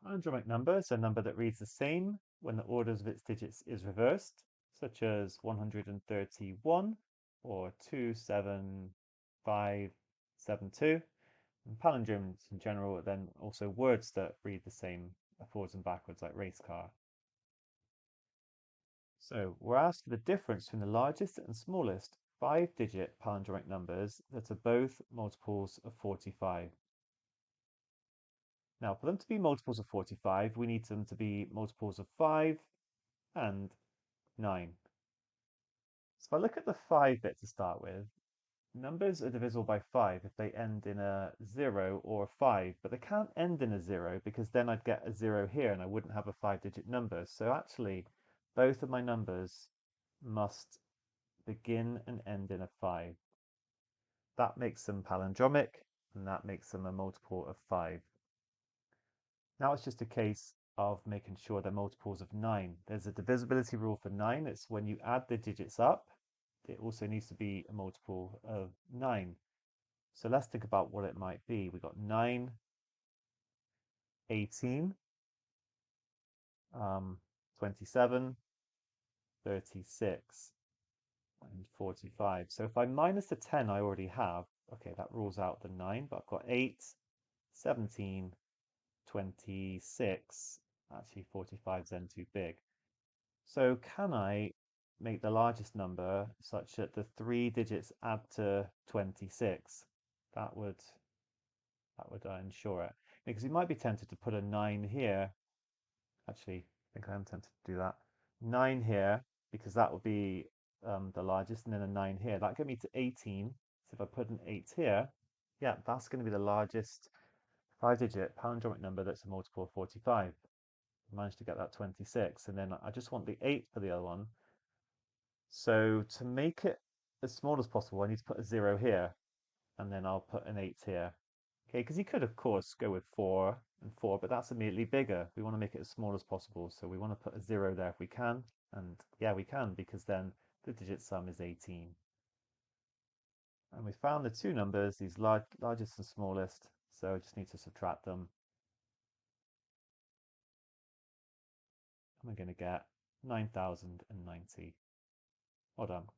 Palindromic number is a number that reads the same when the order of its digits is reversed, such as 131 or 27572. And palindromes in general are then also words that read the same forwards and backwards, like race car. So we're asked for the difference between the largest and smallest 5-digit palindromic numbers that are both multiples of 45. Now, for them to be multiples of 45, we need them to be multiples of 5 and 9. So if I look at the 5 bit to start with, numbers are divisible by 5 if they end in a 0 or a 5, but they can't end in a 0 because then I'd get a 0 here and I wouldn't have a 5-digit number. So actually, both of my numbers must begin and end in a 5. That makes them palindromic, and that makes them a multiple of 5. Now it's just a case of making sure they're multiples of 9. There's a divisibility rule for 9. It's when you add the digits up, it also needs to be a multiple of 9. So let's think about what it might be. We've got 9, 18, 27, 36, and 45. So if I minus the 10 I already have, okay, that rules out the 9, but I've got 8, 17, 26. Actually, 45 is then too big. So can I make the largest number such that the 3 digits add to 26? That would ensure it. Because you might be tempted to put a 9 here. Actually, I think I am tempted to do that. 9 here, because that would be the largest, and then a 9 here. That get me to 18. So if I put an 8 here, yeah, that's going to be the largest 5-digit palindromic number that's a multiple of 45. I managed to get that 26, and then I just want the 8 for the other one. So to make it as small as possible, I need to put a 0 here, and then I'll put an 8 here. Okay, because you could, of course, go with 4 and 4, but that's immediately bigger. We want to make it as small as possible, so we want to put a 0 there if we can. And yeah, we can, because then the digit sum is 18. And we found the two numbers, these largest and smallest, so I just need to subtract them. And we're going to get 9,090. Well done.